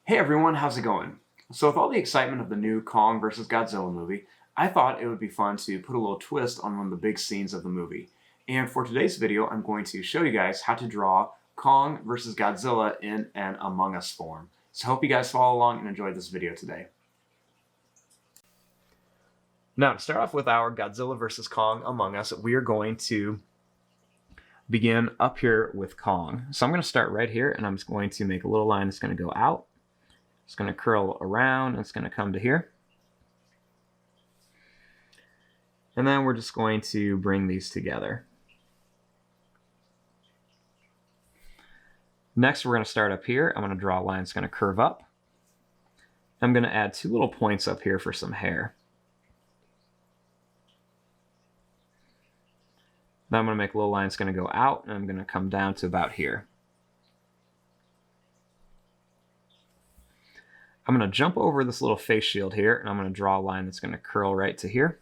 Hey everyone, how's it going? So with all the excitement of the new Kong vs. Godzilla movie, I thought it would be fun to put a little twist on one of the big scenes of the movie. And for today's video, I'm going to show you guys how to draw Kong vs. Godzilla in an Among Us form. So I hope you guys follow along and enjoy this video today. Now to start off with our Godzilla vs. Kong Among Us, we are going to begin up here with Kong. So I'm going to start right here and I'm just going to make a little line that's going to go out. It's going to curl around and it's going to come to here. And then we're just going to bring these together. Next, we're going to start up here. I'm going to draw a line that's going to curve up. I'm going to add two little points up here for some hair. Then I'm going to make a little line that's going to go out and I'm going to come down to about here. I'm going to jump over this little face shield here and I'm going to draw a line that's going to curl right to here.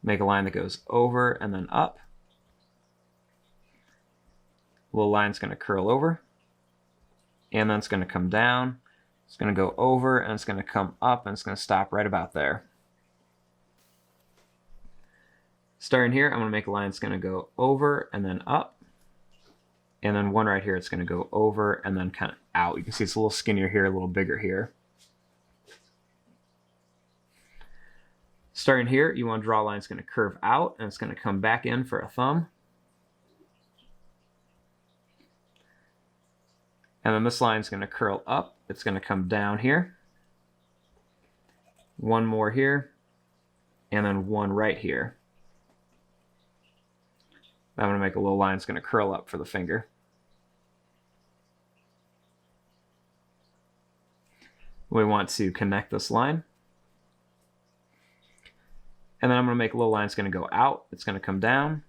Make a line that goes over and then up. A little line's going to curl over. And then it's going to come down. It's going to go over and it's going to come up and it's going to stop right about there. Starting here, I'm going to make a line that's going to go over and then up. And then one right here, it's going to go over and then kind of out. You can see it's a little skinnier here, a little bigger here. Starting here, you want to draw a line that's going to curve out and it's going to come back in for a thumb. And then this line is going to curl up. It's going to come down here. One more here. And then one right here. I'm going to make a little line that's going to curl up for the finger. We want to connect this line. And then I'm going to make a little line that's going to go out. It's going to come down,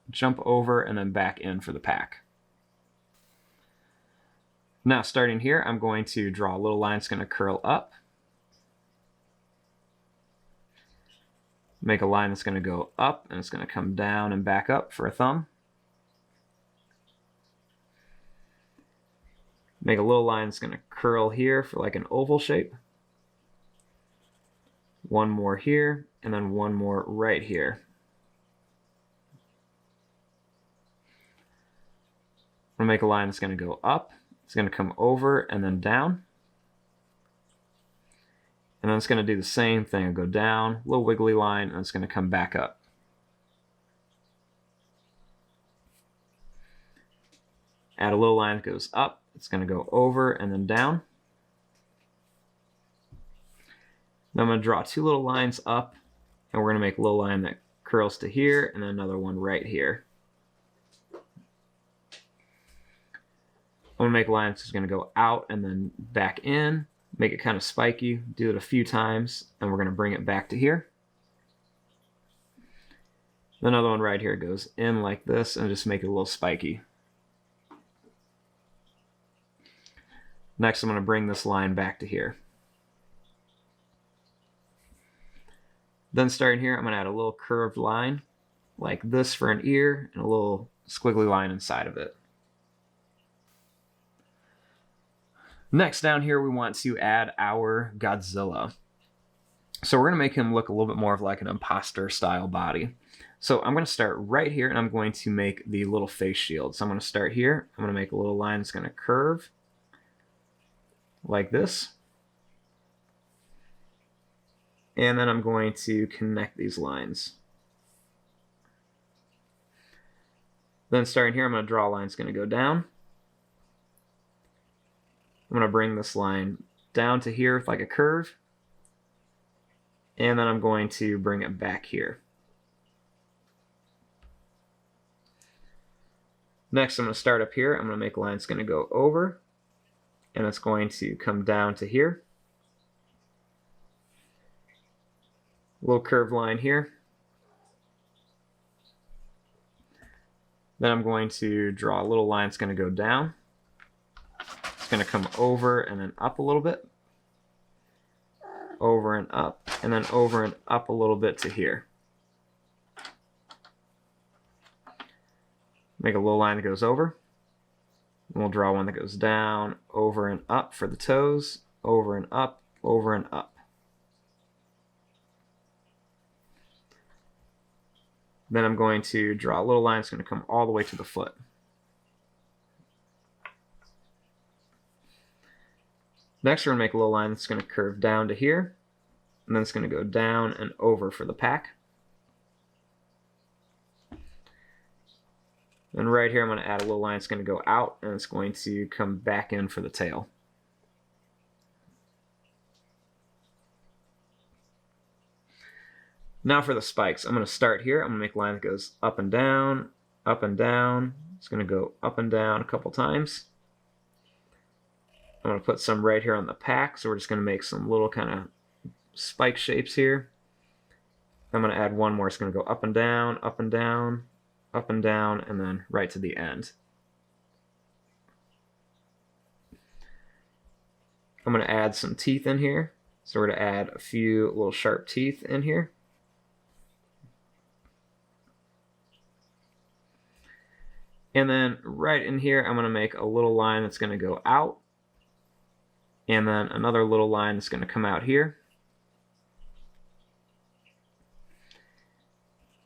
jump over, and then back in for the pack. Now, starting here, I'm going to draw a little line that's going to curl up. Make a line that's going to go up and it's going to come down and back up for a thumb. Make a little line that's going to curl here for like an oval shape. One more here and then one more right here. I'm going to make a line that's going to go up. It's going to come over and then down. And then it's going to do the same thing. It'll go down, a little wiggly line, and it's going to come back up. Add a little line that goes up. It's going to go over and then down. Then I'm going to draw two little lines up, and we're going to make a little line that curls to here, and then another one right here. I'm going to make a line that's going to go out and then back in. Make it kind of spiky, do it a few times, and we're going to bring it back to here. Another one right here goes in like this and just make it a little spiky. Next, I'm going to bring this line back to here. Then starting here, I'm going to add a little curved line like this for an ear and a little squiggly line inside of it. Next, down here, we want to add our Godzilla. So we're going to make him look a little bit more of like an imposter style body. So I'm going to start right here and I'm going to make the little face shield. So I'm going to start here. I'm going to make a little line that's going to curve like this. And then I'm going to connect these lines. Then starting here, I'm going to draw a line that's going to go down. I'm going to bring this line down to here with like a curve. And then I'm going to bring it back here. Next, I'm going to start up here. I'm going to make a line that's going to go over. And it's going to come down to here. A little curved line here. Then I'm going to draw a little line that's going to go down. Going to come over and then up a little bit, over and up, and then over and up a little bit to here. Make a little line that goes over, And we'll draw one that goes down, over and up for the toes, over and up, over and up. Then I'm going to draw a little line that's going to come all the way to the foot. Next, we're going to make a little line that's going to curve down to here, and then it's going to go down and over for the pack. And right here, I'm going to add a little line that's going to go out, and it's going to come back in for the tail. Now for the spikes, I'm going to start here. I'm going to make a line that goes up and down, up and down. It's going to go up and down a couple times. I'm going to put some right here on the pack, so we're just going to make some little kind of spike shapes here. I'm going to add one more. It's going to go up and down, up and down, up and down, and then right to the end. I'm going to add some teeth in here. So we're going to add a few little sharp teeth in here. And then right in here, I'm going to make a little line that's going to go out. And then another little line that's going to come out here.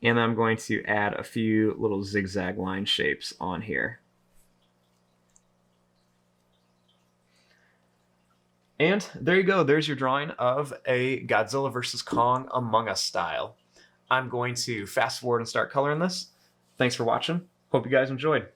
And I'm going to add a few little zigzag line shapes on here. And there you go. There's your drawing of a Godzilla vs. Kong Among Us style. I'm going to fast forward and start coloring this. Thanks for watching. Hope you guys enjoyed.